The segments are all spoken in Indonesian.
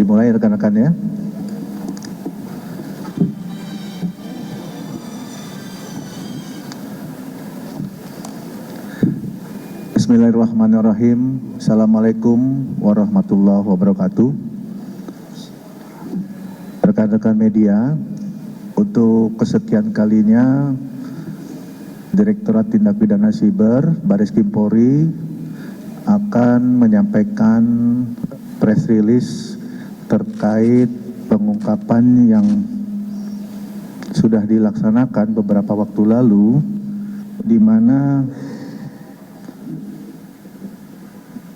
Dimulai rekan-rekan ya. Bismillahirrahmanirrahim. Assalamualaikum warahmatullahi wabarakatuh. Rekan-rekan media, untuk kesekian kalinya Direktorat Tindak Pidana Siber Baris Krim Polri akan menyampaikan press release terkait pengungkapan yang sudah dilaksanakan beberapa waktu lalu, di mana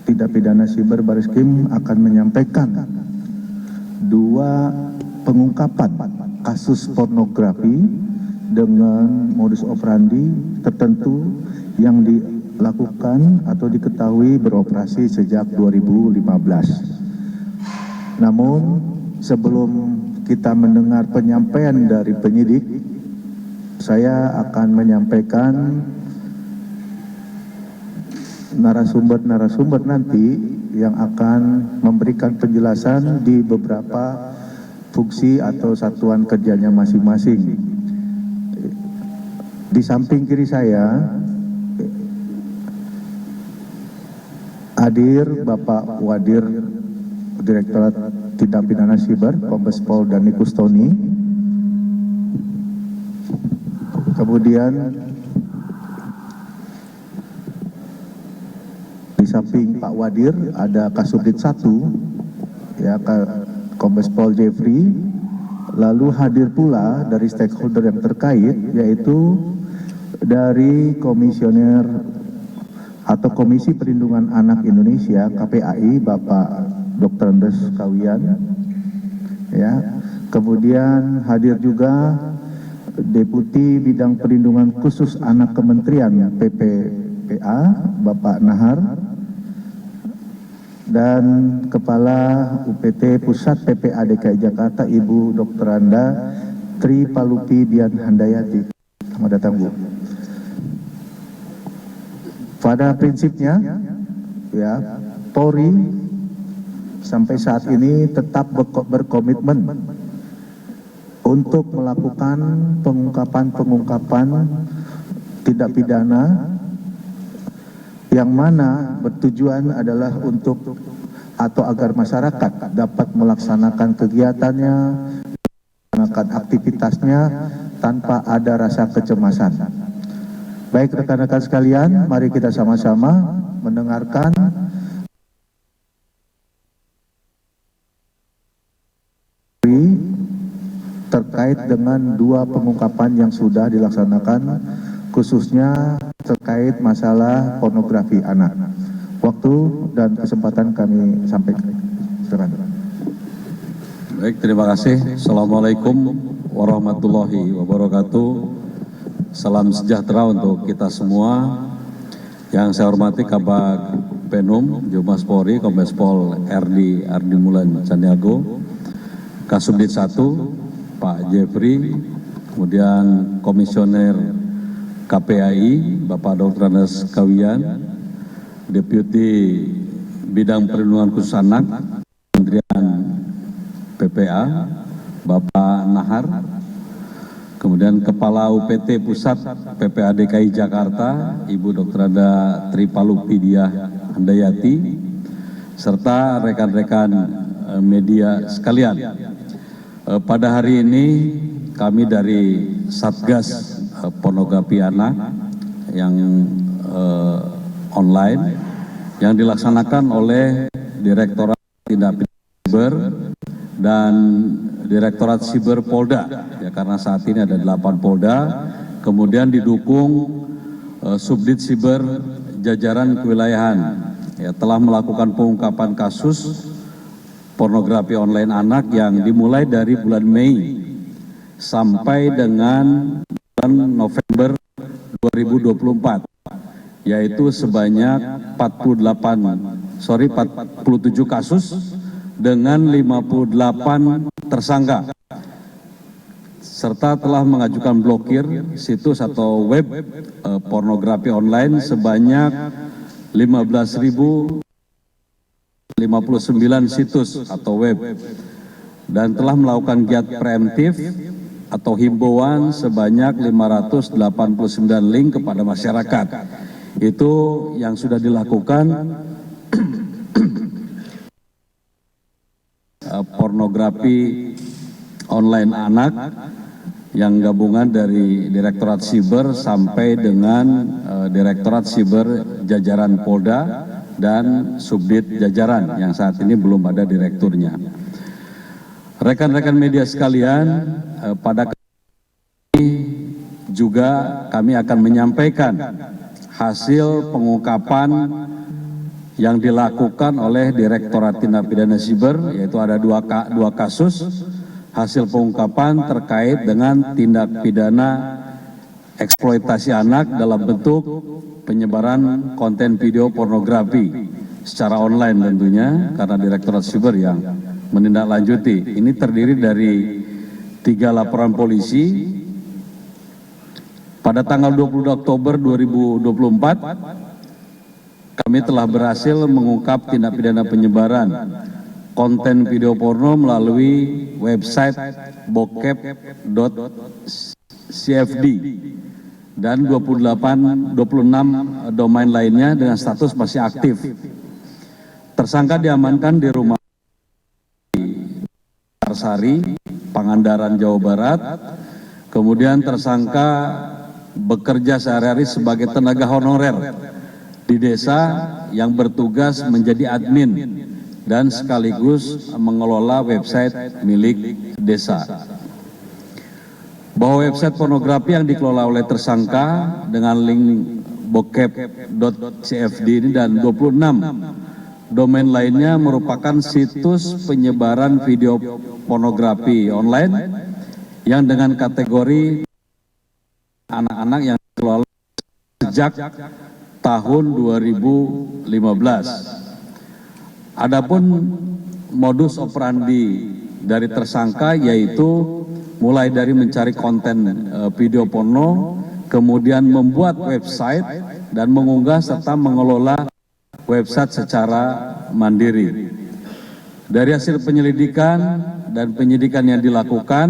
Tindak Pidana Siber Baris Krim akan menyampaikan 2 pengungkapan kasus pornografi dengan modus operandi tertentu yang dilakukan atau diketahui beroperasi sejak 2015. Namun sebelum kita mendengar penyampaian dari penyidik, saya akan menyampaikan narasumber-narasumber nanti yang akan memberikan penjelasan di beberapa fungsi atau satuan kerjanya masing-masing. Di samping kiri saya hadir Bapak Wadir Direktorat Tindak Pidana Siber Kombes Pol Dani Kustoni. Kemudian di samping Pak Wadir ada Kasubdit 1 ya, Kombes Pol Jeffrey. Lalu hadir pula dari stakeholder yang terkait, yaitu dari Komisioner atau Komisi Perlindungan Anak Indonesia KPAI Bapak Dr. Andes Kawian ya. Kemudian hadir juga Deputi Bidang Perlindungan Khusus Anak Kementerian PPPA Bapak Nahar, dan Kepala UPT Pusat PPA DKI Jakarta Ibu Dr. Anda Tri Palupi Dian Handayati. Selamat datang Bu. Pada prinsipnya ya, Polri sampai saat ini tetap berkomitmen untuk melakukan pengungkapan tindak pidana yang mana bertujuan adalah untuk atau agar masyarakat dapat melaksanakan kegiatannya, melaksanakan aktivitasnya tanpa ada rasa kecemasan. Baik rekan-rekan sekalian, mari kita sama-sama mendengarkan terkait dengan 2 pengungkapan yang sudah dilaksanakan, khususnya terkait masalah pornografi anak. Waktu dan kesempatan kami sampaikan. Silakan. Baik, terima kasih. Assalamualaikum warahmatullahi wabarakatuh. Salam sejahtera untuk kita semua. Yang saya hormati Kabag Penum, Jumas Polri, Kombes Pol Ardi Mulan Caniago, Kasubdit 1, Pak Jeffrey, kemudian Komisioner KPAI, Bapak Dr. Andes Kawian, Deputi Bidang Perlindungan Khusus Anak, Kementerian PPA, Bapak Nahar, kemudian Kepala UPT Pusat PPA DKI Jakarta, Ibu Dr. Anda Tri Palupi Dian Handayati, serta rekan-rekan media sekalian. Pada hari ini kami dari Satgas Pornografi Anak yang online yang dilaksanakan oleh Direktorat Tindak Pidana Siber dan Direktorat Siber Polda ya, karena saat ini ada 8 Polda, kemudian didukung Subdit Siber jajaran kewilayahan ya, telah melakukan pengungkapan kasus pornografi online anak yang dimulai dari bulan Mei sampai dengan bulan November 2024, yaitu sebanyak 47 kasus dengan 58 tersangka, serta telah mengajukan blokir situs atau web pornografi online sebanyak 15.500 59 situs atau web dan telah melakukan giat preemptif atau himbauan sebanyak 589 link kepada masyarakat. Itu yang sudah dilakukan pornografi online anak yang gabungan dari Direktorat Siber sampai dengan Direktorat Siber jajaran Polda dan Subdit jajaran yang saat ini belum ada direkturnya. Rekan-rekan media sekalian, pada kali ini juga kami akan menyampaikan hasil pengungkapan yang dilakukan oleh Direktorat Tindak Pidana Siber, yaitu ada dua kasus hasil pengungkapan terkait dengan tindak pidana eksploitasi anak dalam bentuk penyebaran konten video pornografi secara online tentunya, karena Direktorat Siber yang menindaklanjuti. Ini terdiri dari 3 laporan polisi. Pada tanggal 20 Oktober 2024, kami telah berhasil mengungkap tindak pidana penyebaran konten video porno melalui website bokep.cfd dan 26 domain lainnya dengan status masih aktif. Tersangka diamankan di rumah Sari, Pangandaran, Jawa Barat. Kemudian tersangka bekerja sehari-hari sebagai tenaga honorer di desa yang bertugas menjadi admin dan sekaligus mengelola website milik desa. Bahwa website pornografi yang dikelola oleh tersangka dengan link bokep.cfd ini dan 26 domain lainnya merupakan situs penyebaran video pornografi online yang dengan kategori anak-anak yang dikelola sejak tahun 2015. Adapun modus operandi dari tersangka yaitu mulai dari mencari konten video porno, kemudian membuat website dan mengunggah serta mengelola website secara mandiri. Dari hasil penyelidikan dan penyidikan yang dilakukan,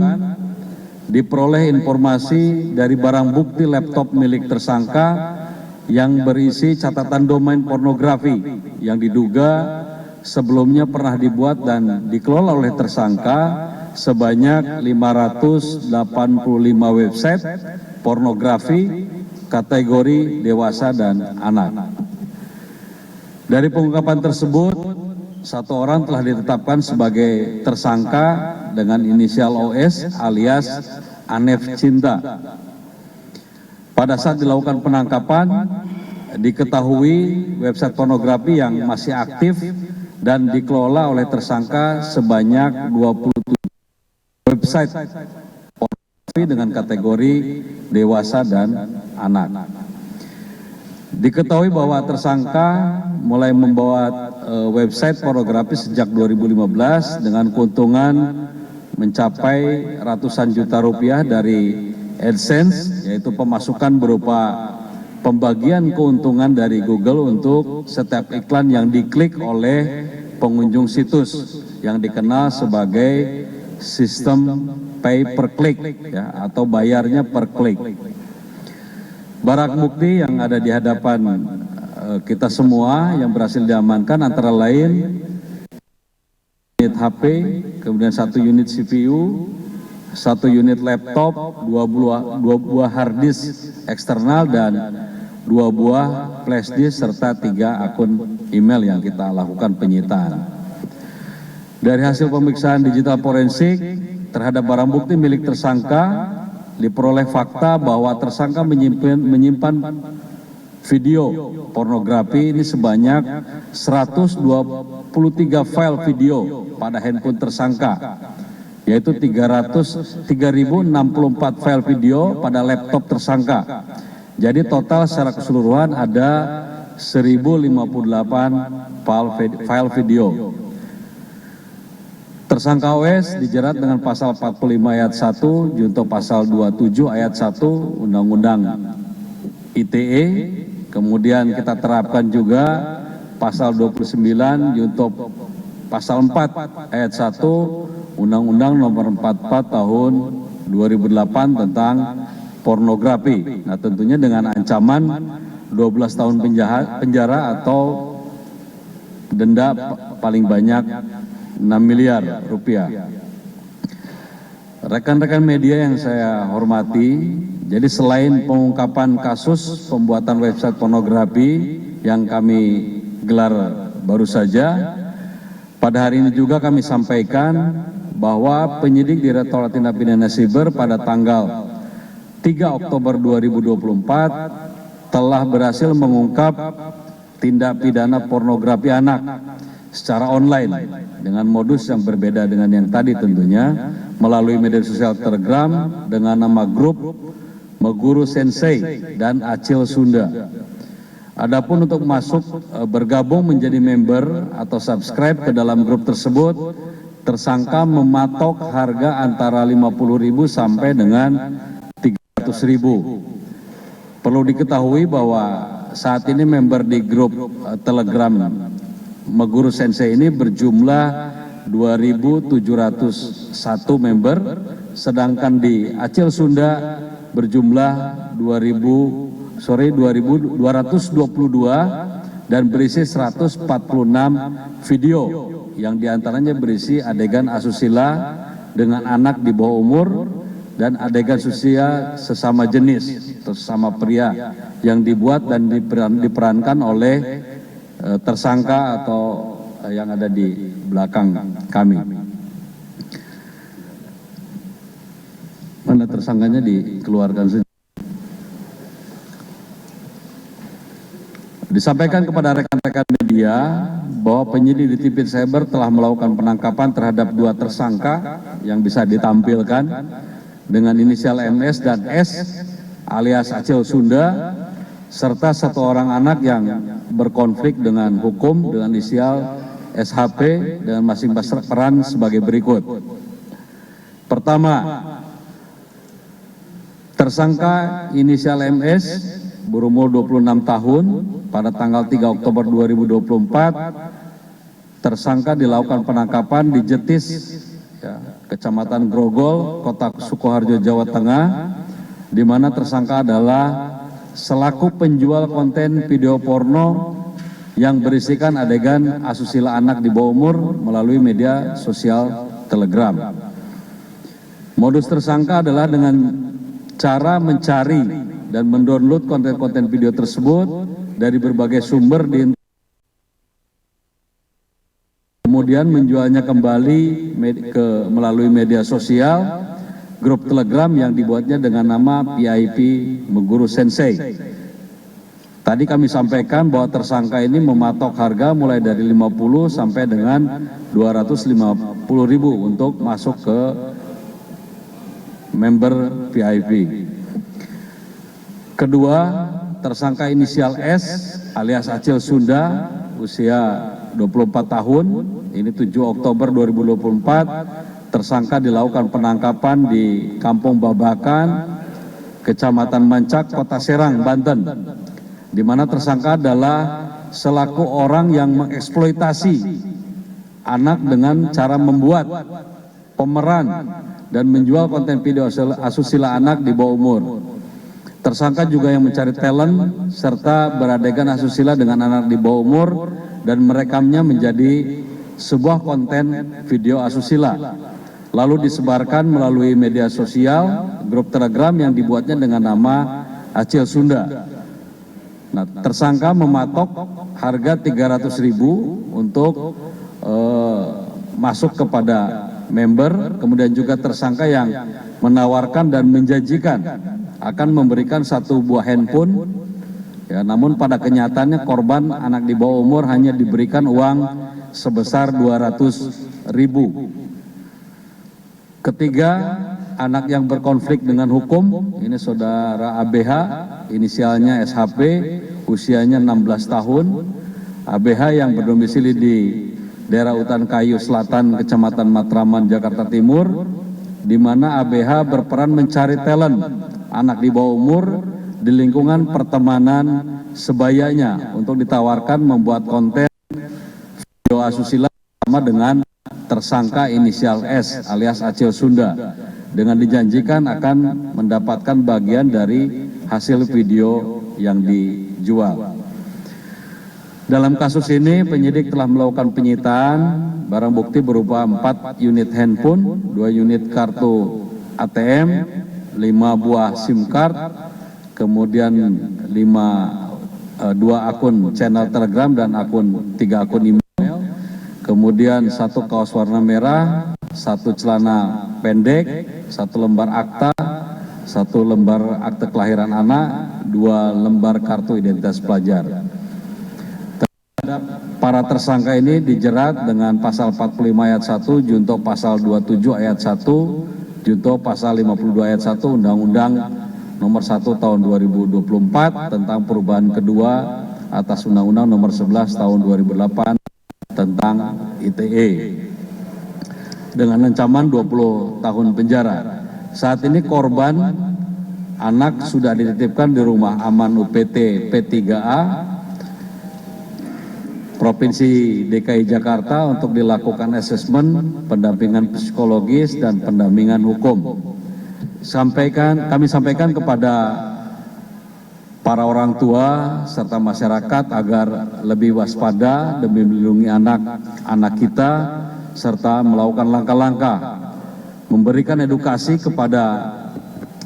diperoleh informasi dari barang bukti laptop milik tersangka yang berisi catatan domain pornografi yang diduga sebelumnya pernah dibuat dan dikelola oleh tersangka sebanyak 585 website pornografi kategori dewasa dan anak. Dari pengungkapan tersebut, 1 orang telah ditetapkan sebagai tersangka dengan inisial OS alias Anef Cinta. Pada saat dilakukan penangkapan, diketahui website pornografi yang masih aktif dan dikelola oleh tersangka sebanyak 27 website pornografi dengan kategori dewasa dan anak. Diketahui bahwa tersangka mulai membawa website pornografi sejak 2015 dengan keuntungan mencapai ratusan juta rupiah dari AdSense, yaitu pemasukan berupa pembagian keuntungan dari Google untuk setiap iklan yang diklik oleh pengunjung situs yang dikenal sebagai sistem pay per click ya, atau bayarnya per klik. Barang bukti yang ada di hadapan kita semua yang berhasil diamankan antara lain unit HP, kemudian 1 unit CPU, 1 unit laptop, 2 buah hard disk eksternal dan 2 buah flash disk serta 3 akun email yang kita lakukan penyitaan. Dari hasil pemeriksaan digital forensik terhadap barang bukti milik tersangka, diperoleh fakta bahwa tersangka menyimpan video pornografi ini sebanyak 123 file video pada handphone tersangka, yaitu 3.064 file video pada laptop tersangka. Jadi total secara keseluruhan ada 1.058 file video. Tersangka OS dijerat dengan pasal 45 ayat 1 junto pasal 27 ayat 1 Undang-Undang ITE. Kemudian kita terapkan juga pasal 29 junto Pasal 4 ayat 1 Undang-Undang Nomor 44 Tahun 2008 tentang pornografi. Nah, tentunya dengan ancaman 12 tahun penjara atau denda paling banyak 6 miliar rupiah. Rekan-rekan media yang saya hormati, jadi selain pengungkapan kasus pembuatan website pornografi yang kami gelar baru saja, pada hari ini juga kami sampaikan bahwa penyidik Direktorat Tindak Pidana Siber pada tanggal 3 Oktober 2024 telah berhasil mengungkap tindak pidana pornografi anak secara online dengan modus yang berbeda dengan yang tadi tentunya, melalui media sosial Telegram dengan nama grup Meguru Sensei dan Acil Sunda. Adapun untuk masuk bergabung menjadi member atau subscribe ke dalam grup tersebut, tersangka mematok harga antara 50.000 sampai dengan 300.000. Perlu diketahui bahwa saat ini member di grup Telegram Meguru Sensei ini berjumlah 2.701 member, sedangkan di Acil Sunda berjumlah 2.222 dan berisi 146 video yang diantaranya berisi adegan asusila dengan anak di bawah umur dan adegan susila sesama jenis atau sesama pria yang dibuat dan diperankan oleh tersangka atau yang ada di belakang kami. Mana tersangkanya dikeluarkan saja. Disampaikan kepada rekan-rekan media bahwa penyidik di Tipit Cyber telah melakukan penangkapan terhadap 2 tersangka yang bisa ditampilkan dengan inisial MS dan S alias Acil Sunda, serta 1 orang anak yang berkonflik dengan hukum dengan inisial SHP dengan masing-masing peran sebagai berikut. Pertama, tersangka inisial MS berumur 26 tahun pada tanggal 3 Oktober 2024 tersangka dilakukan penangkapan di Jetis, Kecamatan Grogol, Kota Sukoharjo, Jawa Tengah, di mana tersangka adalah selaku penjual konten video porno yang berisikan adegan asusila anak di bawah umur melalui media sosial Telegram. Modus tersangka adalah dengan cara mencari dan mendownload konten-konten video tersebut dari berbagai sumber kemudian menjualnya kembali melalui media sosial grup Telegram yang dibuatnya dengan nama VIP Meguru Sensei. Tadi kami sampaikan bahwa tersangka ini mematok harga mulai dari 50 sampai dengan 250.000 untuk masuk ke member VIP. Kedua, tersangka inisial S alias Acil Sunda, usia 24 tahun, ini 7 Oktober 2024, tersangka dilakukan penangkapan di Kampung Babakan, Kecamatan Mancak, Kota Serang, Banten, di mana tersangka adalah selaku orang yang mengeksploitasi anak dengan cara membuat, pemeran, dan menjual konten video asusila anak di bawah umur. Tersangka juga yang mencari talent serta beradegan asusila dengan anak di bawah umur dan merekamnya menjadi sebuah konten video asusila, lalu disebarkan melalui media sosial grup Telegram yang dibuatnya dengan nama Acil Sunda. Nah, tersangka mematok harga 300.000 untuk masuk kepada member, kemudian juga tersangka yang menawarkan dan menjanjikan akan memberikan 1 buah handphone, ya, namun pada kenyataannya korban anak di bawah umur hanya diberikan uang sebesar 200.000. Ketiga, anak yang berkonflik dengan hukum, ini saudara ABH, inisialnya SHP, usianya 16 tahun, ABH yang berdomisili di daerah Utan Kayu Selatan, Kecamatan Matraman, Jakarta Timur, di mana ABH berperan mencari talent anak di bawah umur di lingkungan pertemanan sebayanya untuk ditawarkan membuat konten video asusila bersama dengan tersangka inisial S alias Acil Sunda dengan dijanjikan akan mendapatkan bagian dari hasil video yang dijual. Dalam kasus ini penyidik telah melakukan penyitaan barang bukti berupa 4 unit handphone, 2 unit kartu ATM, 5 buah SIM card, kemudian 2 akun channel Telegram dan 3 akun email, kemudian 1 kaos warna merah, 1 celana pendek, 1 lembar akta, 1 lembar akte kelahiran anak, 2 lembar kartu identitas pelajar. Para tersangka ini dijerat dengan pasal 45 ayat 1, junto pasal 27 ayat 1, junto pasal 52 ayat 1 Undang-Undang Nomor 1 Tahun 2024 tentang perubahan kedua atas Undang-Undang Nomor 11 Tahun 2008 tentang ITE dengan ancaman 20 tahun penjara. Saat ini korban anak sudah dititipkan di Rumah Aman UPT P3A Provinsi DKI Jakarta untuk dilakukan asesmen, pendampingan psikologis dan pendampingan hukum. Kami sampaikan kepada para orang tua serta masyarakat agar lebih waspada demi melindungi anak-anak kita serta melakukan langkah-langkah memberikan edukasi kepada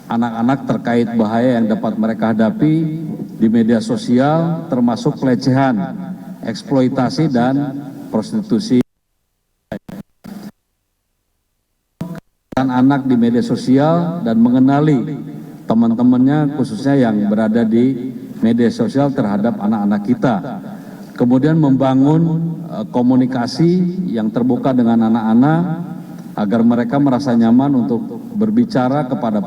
anak-anak terkait bahaya yang dapat mereka hadapi di media sosial termasuk pelecehan, eksploitasi dan prostitusi. Anak di media sosial dan mengenali teman-temannya khususnya yang berada di media sosial terhadap anak-anak kita. Kemudian membangun komunikasi yang terbuka dengan anak-anak agar mereka merasa nyaman untuk berbicara kepada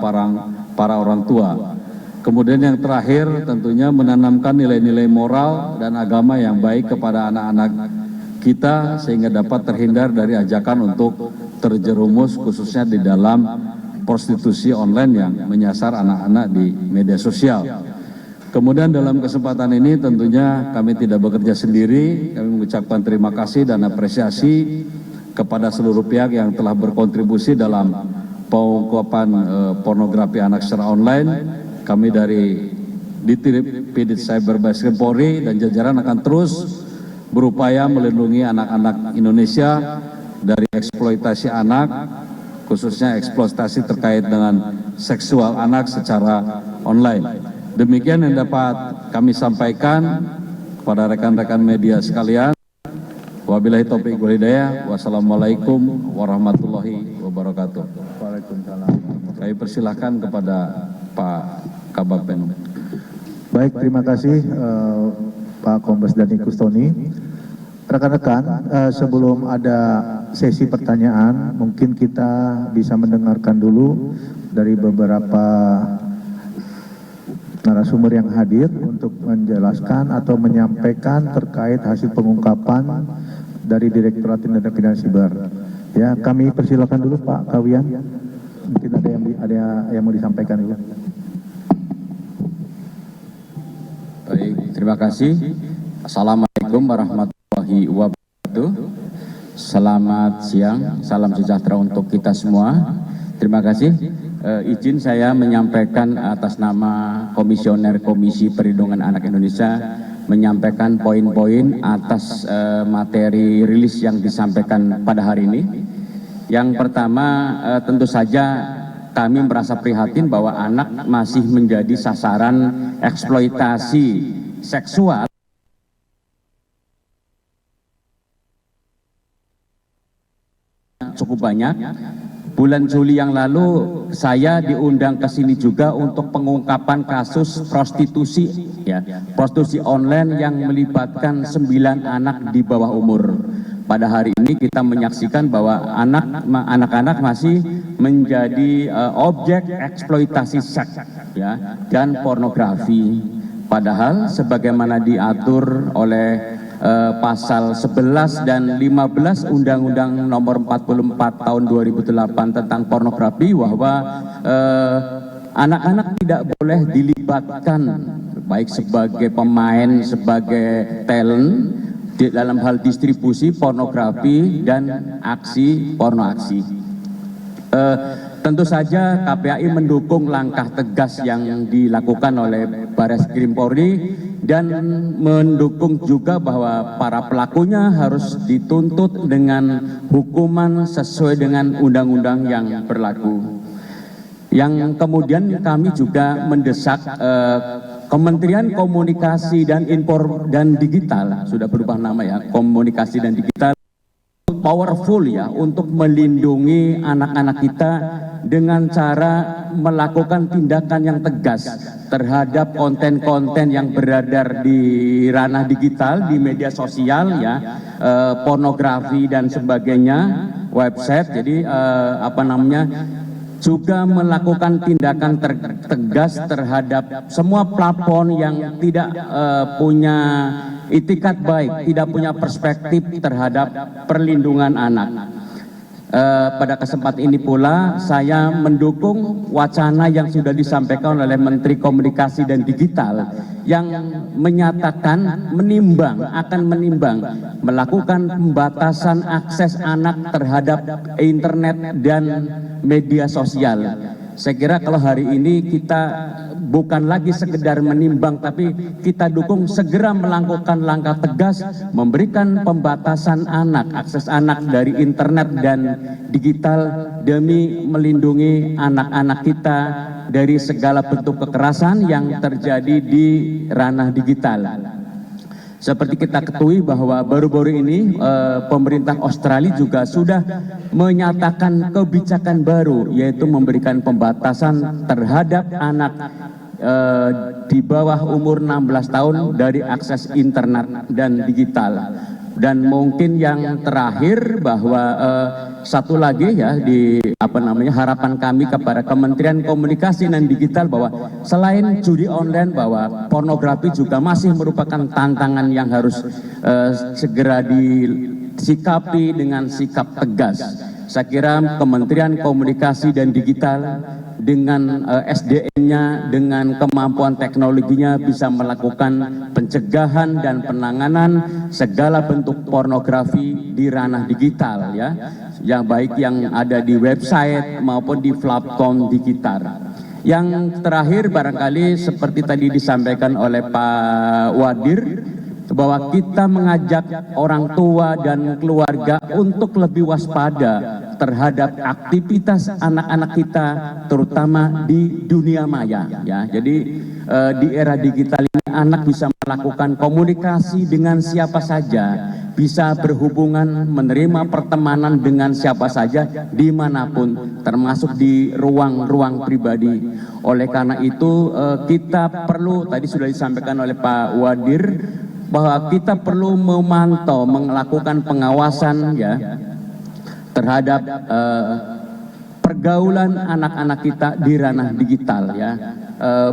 para orang tua. Kemudian yang terakhir tentunya menanamkan nilai-nilai moral dan agama yang baik kepada anak-anak kita sehingga dapat terhindar dari ajakan untuk terjerumus khususnya di dalam prostitusi online yang menyasar anak-anak di media sosial. Kemudian dalam kesempatan ini tentunya kami tidak bekerja sendiri, kami mengucapkan terima kasih dan apresiasi kepada seluruh pihak yang telah berkontribusi dalam pengungkapan pornografi anak secara online. Kami dari Ditripidit Cyber Baris Krim Polri dan jajaran akan terus berupaya melindungi anak-anak Indonesia dari eksploitasi anak, khususnya eksploitasi terkait dengan seksual anak secara online. Demikian yang dapat kami sampaikan kepada rekan-rekan media sekalian. Wabillahi taufiq wal hidayah. Wassalamualaikum warahmatullahi wabarakatuh. Waalaikumsalam. Kami persilahkan kepada Pak Kabag Penum. Baik, terima kasih Pak Kombes Dhani Kustoni. Rekan-rekan, sebelum ada sesi pertanyaan, mungkin kita bisa mendengarkan dulu dari beberapa narasumber yang hadir untuk menjelaskan atau menyampaikan terkait hasil pengungkapan dari Direktorat Tindak Pidana Siber. Ya, kami persilakan dulu Pak Kawian. Mungkin ada yang mau disampaikan dulu. Baik, terima kasih. Assalamualaikum warahmatullahi wabarakatuh. Selamat siang, salam sejahtera untuk kita semua. Terima kasih. Izin saya menyampaikan atas nama Komisioner Komisi Perlindungan Anak Indonesia menyampaikan poin-poin atas materi rilis yang disampaikan pada hari ini. Yang pertama, tentu saja kami merasa prihatin bahwa anak masih menjadi sasaran eksploitasi seksual cukup banyak. Bulan Juli yang lalu saya diundang ke sini juga untuk pengungkapan kasus prostitusi, ya, prostitusi online yang melibatkan 9 anak di bawah umur. Pada hari ini kita menyaksikan bahwa anak-anak masih menjadi objek eksploitasi seks, ya, dan pornografi. Padahal sebagaimana diatur oleh pasal 11 dan 15 Undang-Undang Nomor 44 Tahun 2008 tentang pornografi bahwa anak-anak tidak boleh dilibatkan baik sebagai pemain, sebagai talent dalam hal distribusi pornografi dan aksi porno aksi. Tentu saja KPAI mendukung langkah tegas yang dilakukan oleh Bareskrim Polri dan mendukung juga bahwa para pelakunya harus dituntut dengan hukuman sesuai dengan undang-undang yang berlaku. Yang kemudian kami juga mendesak Kementerian Komunikasi dan Digital, sudah berubah nama ya, Komunikasi dan Digital, powerful ya untuk melindungi anak-anak kita dengan cara melakukan tindakan yang tegas terhadap konten-konten yang beredar di ranah digital, di media sosial ya, pornografi dan sebagainya, website. Jadi juga melakukan tindakan tegas terhadap semua platform yang tidak punya itikat baik, tidak punya perspektif terhadap perlindungan anak. Pada kesempatan ini pula saya mendukung wacana yang sudah disampaikan oleh Menteri Komunikasi dan Digital yang menyatakan akan menimbang melakukan pembatasan akses anak terhadap internet dan media sosial. Saya kira kalau hari ini kita bukan lagi sekedar menimbang, tapi kita dukung segera melakukan langkah tegas, memberikan pembatasan akses anak dari internet dan digital demi melindungi anak-anak kita dari segala bentuk kekerasan yang terjadi di ranah digital. Seperti kita ketahui bahwa baru-baru ini pemerintah Australia juga sudah menyatakan kebijakan baru, yaitu memberikan pembatasan terhadap anak di bawah umur 16 tahun dari akses internet dan digital. Dan mungkin yang terakhir bahwa satu lagi ya harapan kami kepada Kementerian Komunikasi dan Digital bahwa selain judi online bahwa pornografi juga masih merupakan tantangan yang harus segera disikapi dengan sikap tegas. Saya kira Kementerian Komunikasi dan Digital dengan SDM-nya, dengan kemampuan teknologinya bisa melakukan pencegahan dan penanganan segala bentuk pornografi di ranah digital ya, yang baik yang ada di website maupun di platform digital. Yang terakhir barangkali seperti tadi disampaikan oleh Pak Wadir, bahwa kita mengajak orang tua dan keluarga untuk lebih waspada terhadap aktivitas anak-anak kita, terutama di dunia maya ya. Jadi di era digital ini anak bisa melakukan komunikasi dengan siapa saja, bisa berhubungan, menerima pertemanan dengan siapa saja dimanapun, termasuk di ruang-ruang pribadi. Oleh karena itu kita perlu, tadi sudah disampaikan oleh Pak Wadir, bahwa kita perlu memantau, melakukan pengawasan ya terhadap pergaulan anak-anak kita di ranah digital ya.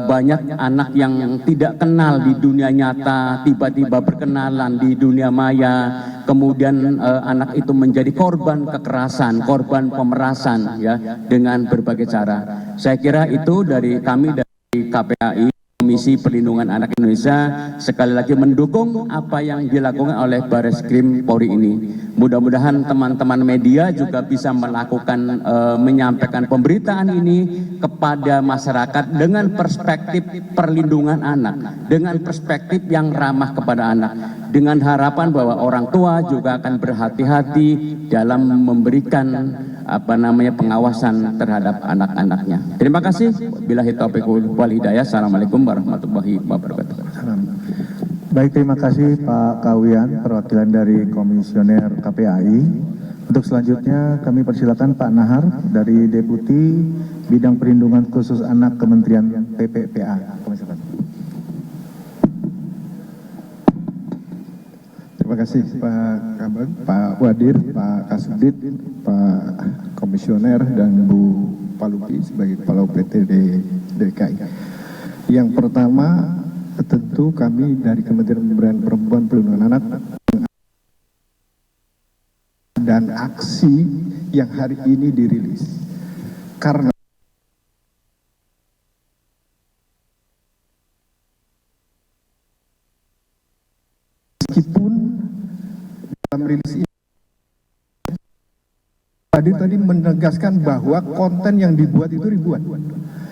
Banyak anak yang tidak kenal di dunia nyata tiba-tiba berkenalan di dunia maya, kemudian anak itu menjadi korban kekerasan, korban pemerasan ya dengan berbagai cara. Saya kira itu dari kami dari KPAI, Komisi Perlindungan Anak Indonesia, sekali lagi mendukung apa yang dilakukan oleh Bareskrim Polri ini. Mudah-mudahan teman-teman media juga bisa melakukan menyampaikan pemberitaan ini kepada masyarakat dengan perspektif perlindungan anak, dengan perspektif yang ramah kepada anak, dengan harapan bahwa orang tua juga akan berhati-hati dalam memberikan pengawasan terhadap anak-anaknya. Terima kasih. Billahi taufiq wal hidayah. Assalamualaikum warahmatullahi wabarakatuh. Baik, terima kasih Pak Kawian, perwakilan dari Komisioner KPAI. Untuk selanjutnya kami persilakan Pak Nahar dari Deputi Bidang Perlindungan Khusus Anak Kementerian PPPA. Terima kasih Pak Kabag, Pak Wadir, Pak Kasubdit, Pak Komisioner, dan Bu Palupi sebagai Kepala UPT DKI. Yang pertama, tentu kami dari Kementerian Pemberdayaan Perempuan Perlindungan Anak dan aksi yang hari ini dirilis. Karena meskipun dalam rilis ini Hadir tadi menegaskan bahwa konten yang dibuat itu ribuan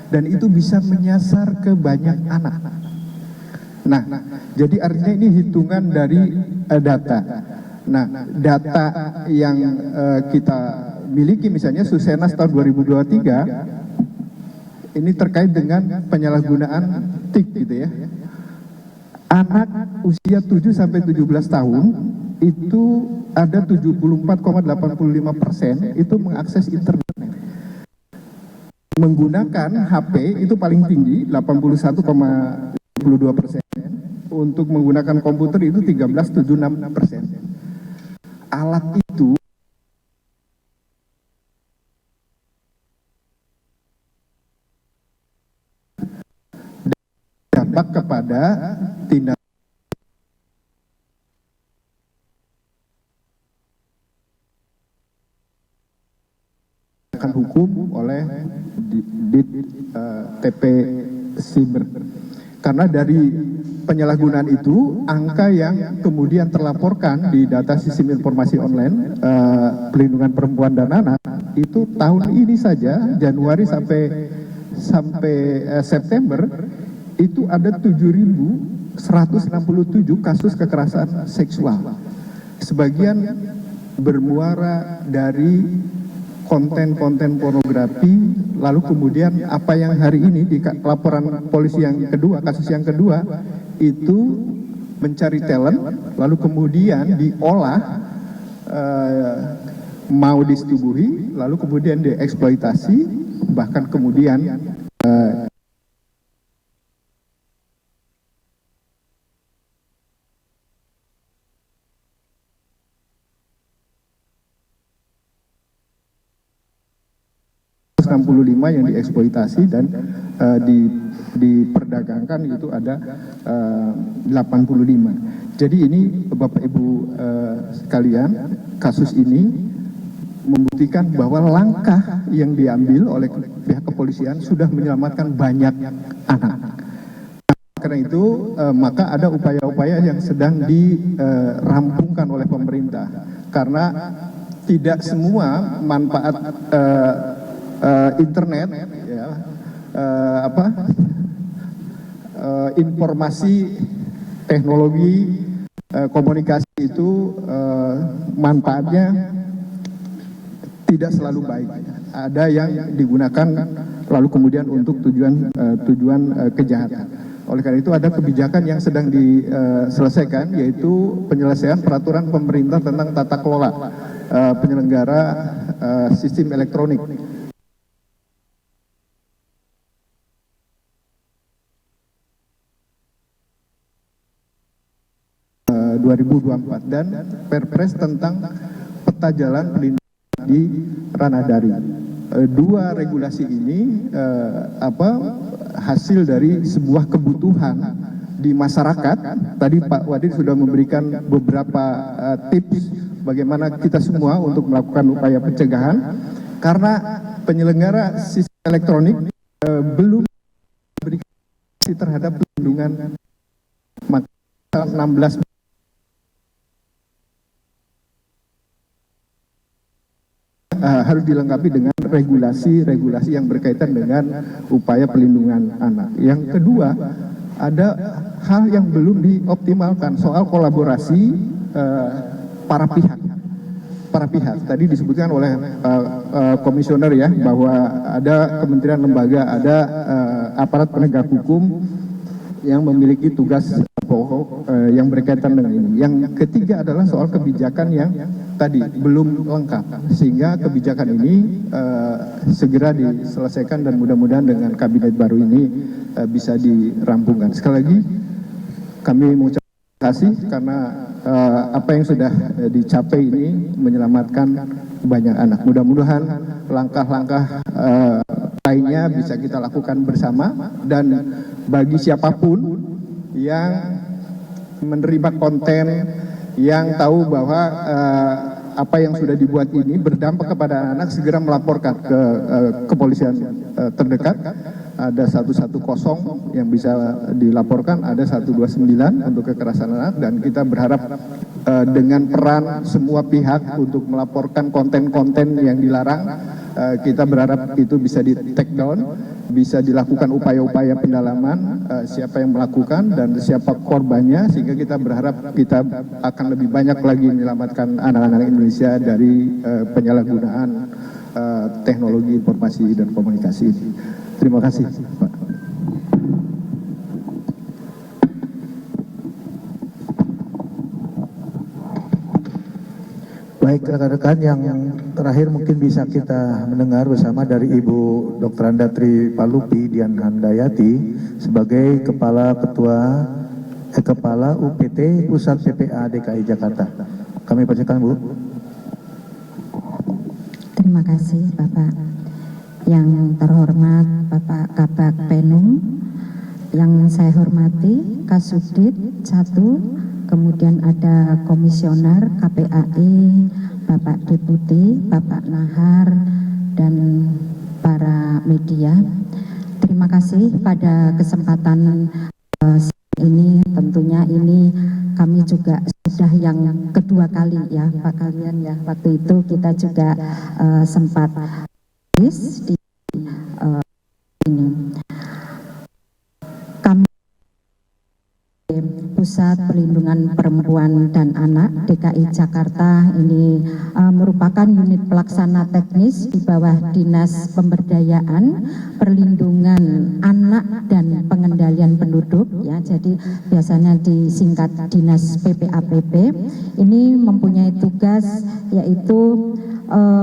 dan itu bisa menyasar ke banyak anak. Nah, jadi artinya ini hitungan dari data. Nah, data yang kita miliki misalnya Susenas tahun 2023 ini terkait dengan penyalahgunaan TIK gitu ya. Anak usia 7 sampai 17 tahun itu ada 74,85% itu mengakses internet. Menggunakan HP itu paling tinggi 81,22%. Untuk menggunakan komputer itu 13,76%. Alat itu dampak kepada tindak hukum oleh TP Siber. Karena dari penyalahgunaan itu, angka yang kemudian terlaporkan di data sistem informasi online pelindungan perempuan dan anak itu tahun ini saja Januari sampai September itu ada 7.167 kasus kekerasan seksual. Sebagian bermuara dari konten-konten pornografi, lalu kemudian apa yang hari ini di laporan polisi yang kedua, kasus yang kedua, itu mencari talent, lalu kemudian diolah, mau disetubuhi, lalu kemudian dieksploitasi, bahkan kemudian yang dieksploitasi dan diperdagangkan itu ada 85. Jadi ini Bapak Ibu sekalian, kasus ini membuktikan bahwa langkah yang diambil oleh pihak kepolisian sudah menyelamatkan banyak anak. Karena itu maka ada upaya-upaya yang sedang dirampungkan oleh pemerintah, karena tidak semua manfaat internet ya, informasi teknologi komunikasi itu manfaatnya tidak selalu baik. Ada yang digunakan lalu kemudian untuk tujuan kejahatan. Oleh karena itu ada kebijakan yang sedang diselesaikan, yaitu penyelesaian peraturan pemerintah tentang tata kelola penyelenggara sistem elektronik. 2024 dan Perpres tentang peta jalan pelindungan di ranah daring. Dua regulasi ini hasil dari sebuah kebutuhan di masyarakat. Tadi Pak Wadir sudah memberikan beberapa tips bagaimana kita semua untuk melakukan upaya pencegahan, karena penyelenggara sistem elektronik belum memberikan terhadap pelindungan. Maka 16 harus dilengkapi dengan regulasi-regulasi yang berkaitan dengan upaya pelindungan anak. Yang kedua, ada hal yang belum dioptimalkan soal kolaborasi para pihak. Tadi disebutkan oleh komisioner ya, bahwa ada kementerian lembaga, ada aparat penegak hukum yang memiliki tugas pokok yang berkaitan dengan ini. Yang ketiga adalah soal kebijakan yang tadi belum lengkap, sehingga kebijakan ini segera diselesaikan dan mudah-mudahan dengan kabinet baru ini bisa dirampungkan. Sekali lagi kami mengucapkan terima kasih karena apa yang sudah dicapai ini menyelamatkan banyak anak. Mudah-mudahan langkah-langkah lainnya bisa kita lakukan bersama, dan bagi siapapun yang menerima konten yang tahu bahwa apa yang sudah dibuat ini berdampak kepada anak, segera melaporkan ke kepolisian terdekat. Ada 110 yang bisa dilaporkan, ada 129 untuk kekerasan anak, dan kita berharap dengan peran semua pihak untuk melaporkan konten-konten yang dilarang. Kita berharap itu bisa di take down, bisa dilakukan upaya-upaya pendalaman siapa yang melakukan dan siapa korbannya, sehingga kita berharap kita akan lebih banyak lagi menyelamatkan anak-anak Indonesia dari penyalahgunaan teknologi informasi dan komunikasi ini. Terima kasih, Pak. Baik rekan-rekan, yang terakhir mungkin bisa kita mendengar bersama dari Ibu Dr. Andatri Palupi Dian Handayati sebagai Kepala UPT Pusat PPA DKI Jakarta. Kami bacakan, Bu. Terima kasih Bapak. Yang terhormat Bapak Kabag Penum, yang saya hormati Kasubdit 1, kemudian ada Komisioner KPAI, Bapak Deputi, Bapak Nahar, dan para media. Terima kasih pada kesempatan ini. Tentunya ini kami juga sudah yang kedua kali ya Pak kalian ya. Waktu itu kita juga sempat di ini. Kami Pusat Perlindungan Perempuan dan Anak DKI Jakarta ini merupakan unit pelaksana teknis di bawah Dinas Pemberdayaan Perlindungan Anak dan Pengendalian Penduduk ya, jadi biasanya disingkat Dinas PPAPP. Ini mempunyai tugas yaitu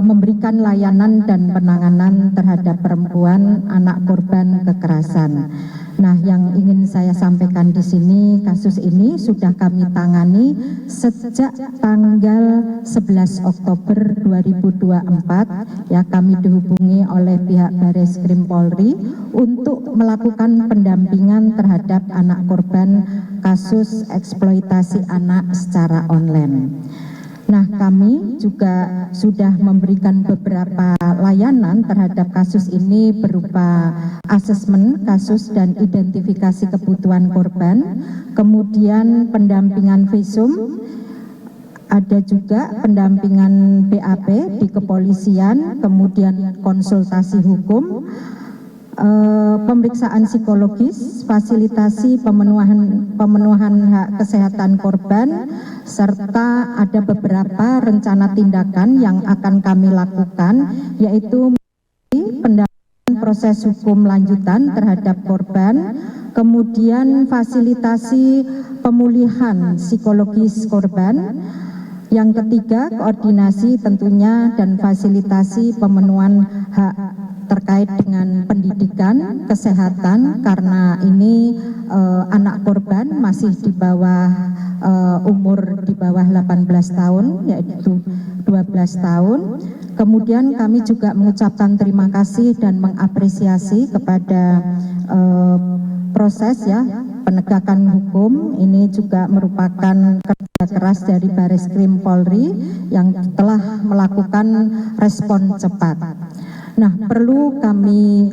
memberikan layanan dan penanganan terhadap perempuan anak korban kekerasan. Nah, yang ingin saya sampaikan di sini, kasus ini sudah kami tangani sejak tanggal 11 Oktober 2024. Ya, kami dihubungi oleh pihak Bareskrim Polri untuk melakukan pendampingan terhadap anak korban kasus eksploitasi anak secara online. Nah, kami juga sudah memberikan beberapa layanan terhadap kasus ini berupa asesmen kasus dan identifikasi kebutuhan korban, kemudian pendampingan visum, ada juga pendampingan BAP di kepolisian, kemudian konsultasi hukum, pemeriksaan psikologis, fasilitasi pemenuhan hak kesehatan korban, serta ada beberapa rencana tindakan yang akan kami lakukan, yaitu pendampingan proses hukum lanjutan terhadap korban, kemudian fasilitasi pemulihan psikologis korban, yang ketiga koordinasi tentunya dan fasilitasi pemenuhan hak terkait dengan pendidikan, kesehatan, karena ini anak korban masih di bawah umur di bawah 18 tahun, yaitu 12 tahun. Kemudian kami juga mengucapkan terima kasih dan mengapresiasi kepada proses ya penegakan hukum. Ini juga merupakan kerja keras dari Bareskrim Polri yang telah melakukan respon cepat. Nah, perlu kami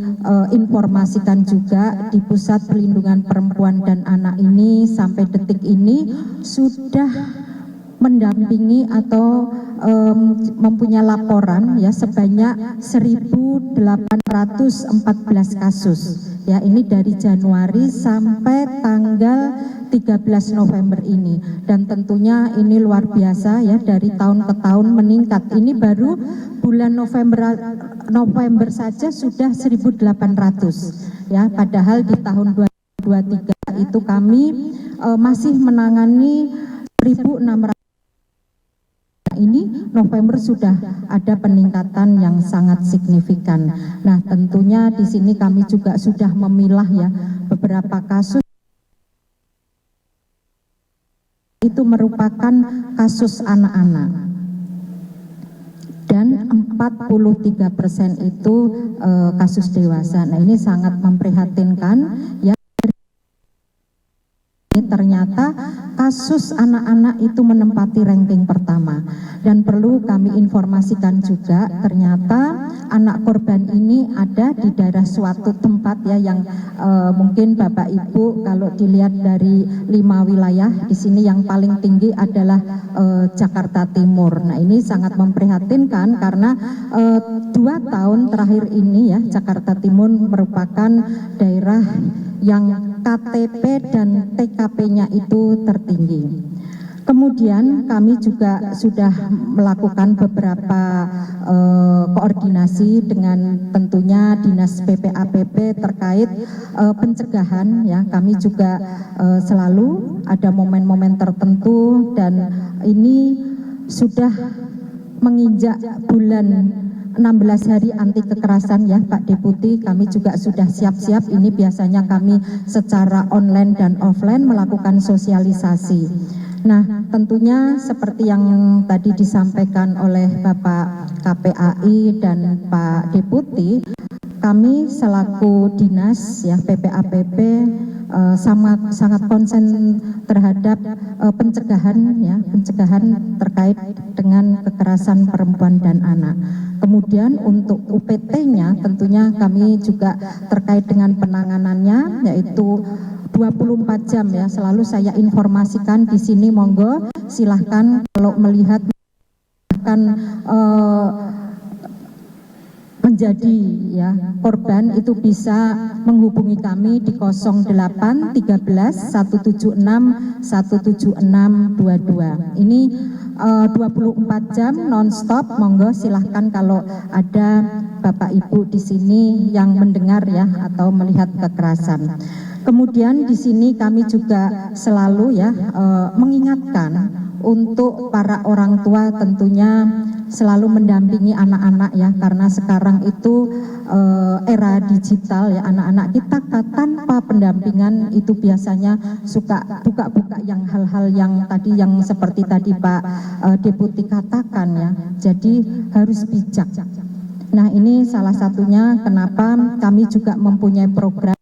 informasikan juga di Pusat Perlindungan Perempuan dan Anak ini sampai detik ini sudah mendampingi atau mempunyai laporan ya sebanyak 1.814 kasus. Ya, ini dari Januari sampai tanggal 13 November ini, dan tentunya ini luar biasa ya, dari tahun ke tahun meningkat. Ini baru bulan November saja sudah 1.800 ya, padahal di tahun 2023 itu kami masih menangani 1.600. Ini November sudah ada peningkatan yang sangat signifikan. Nah, tentunya di sini kami juga sudah memilah ya beberapa kasus itu merupakan kasus anak-anak, dan 43% itu kasus dewasa. Nah, ini sangat memprihatinkan ya. ini ternyata kasus anak-anak itu menempati ranking pertama. Dan perlu kami informasikan juga, ternyata anak korban ini ada di daerah suatu tempat ya yang mungkin Bapak Ibu kalau dilihat dari 5 wilayah, di sini yang paling tinggi adalah Jakarta Timur. Nah, ini sangat memprihatinkan karena 2 tahun terakhir ini ya Jakarta Timur merupakan daerah yang KTP dan TKP-nya itu tertinggi. Kemudian kami juga sudah melakukan beberapa koordinasi dengan tentunya Dinas PPAPP terkait pencegahan ya. Kami juga selalu ada momen-momen tertentu dan ini sudah menginjak bulan 16 hari anti kekerasan ya Pak Deputi, kami juga sudah siap-siap. Ini biasanya kami secara online dan offline melakukan sosialisasi. Nah, tentunya seperti yang tadi disampaikan oleh Bapak KPAI dan Pak Deputi, kami selaku dinas ya PPAPP sangat konsen terhadap pencegahan terkait dengan kekerasan perempuan dan anak. Kemudian untuk UPT-nya tentunya kami juga terkait dengan penanganannya yaitu 24 jam ya, selalu saya informasikan di sini, monggo silahkan kalau melihat akan menjadi ya korban itu bisa menghubungi kami di 08 13 176 17622. Ini 24 jam nonstop, monggo silahkan kalau ada Bapak Ibu di sini yang mendengar ya atau melihat kekerasan. Kemudian di sini kami juga selalu ya mengingatkan untuk para orang tua tentunya selalu mendampingi anak-anak ya, karena sekarang itu era digital ya, anak-anak kita tanpa pendampingan itu biasanya suka buka-buka yang hal-hal yang tadi yang seperti tadi Pak Deputi katakan ya, jadi harus bijak. Nah, ini salah satunya kenapa kami juga mempunyai program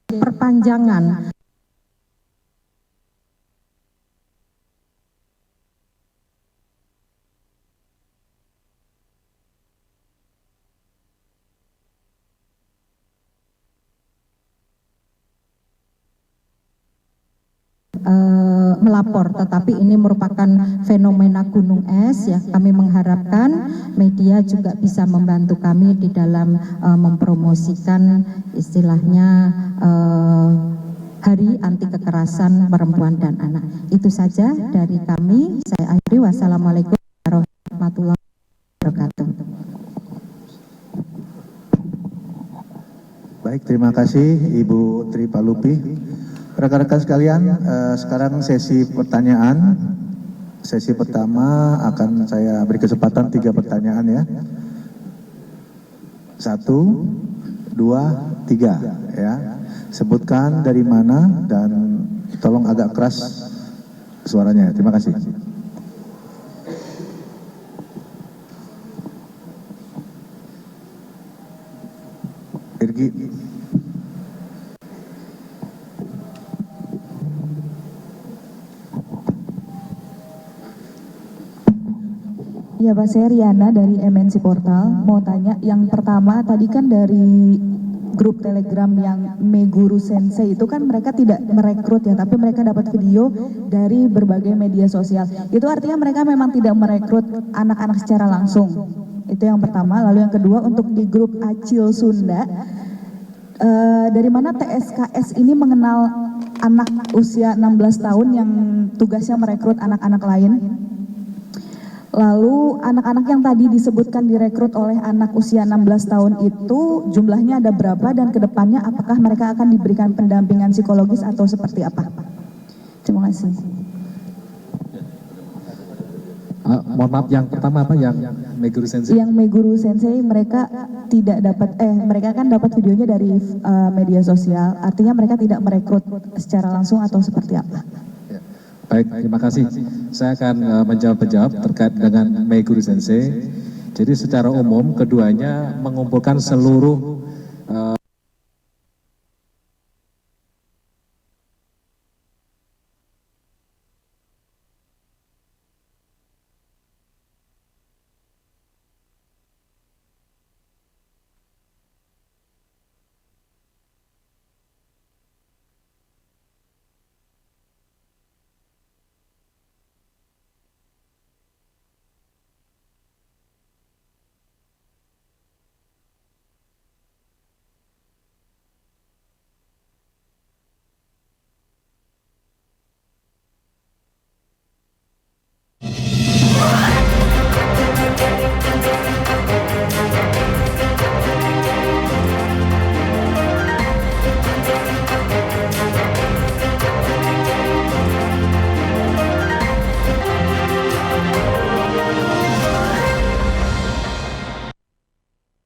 perpanjangan melapor, tetapi ini merupakan fenomena gunung es ya. Kami mengharapkan media juga bisa membantu kami di dalam mempromosikan istilahnya Hari Anti Kekerasan Perempuan dan Anak. Itu saja dari kami. Saya akhiri. Wassalamualaikum warahmatullahi wabarakatuh. Baik, terima kasih Ibu Tri Palupi. Rekan-rekan sekalian, sekarang sesi pertanyaan. Sesi pertama akan saya beri kesempatan 3 pertanyaan ya. 1, 2, 3 ya. Sebutkan dari mana dan tolong agak keras suaranya. Terima kasih. Irgi. Ya Pak, saya Riana dari MNC Portal. Mau tanya, yang pertama tadi kan dari grup Telegram yang Meguru Sensei itu kan mereka tidak merekrut ya, tapi mereka dapat video dari berbagai media sosial. Itu artinya mereka memang tidak merekrut anak-anak secara langsung. Itu yang pertama. Lalu yang kedua, untuk di grup Acil Sunda, dari mana TSKS ini mengenal anak usia 16 tahun yang tugasnya merekrut anak-anak lain? Lalu anak-anak yang tadi disebutkan direkrut oleh anak usia 16 tahun itu jumlahnya ada berapa, dan kedepannya apakah mereka akan diberikan pendampingan psikologis atau seperti apa? Terima kasih. Mohon maaf, yang pertama apa yang Meguru Sensei? Yang Meguru Sensei mereka tidak dapat mereka kan dapat videonya dari media sosial, artinya mereka tidak merekrut secara langsung atau seperti apa? Ya. Baik, terima kasih. Saya akan menjawab terkait dengan Meguru Sensei. Jadi secara umum keduanya mengumpulkan seluruh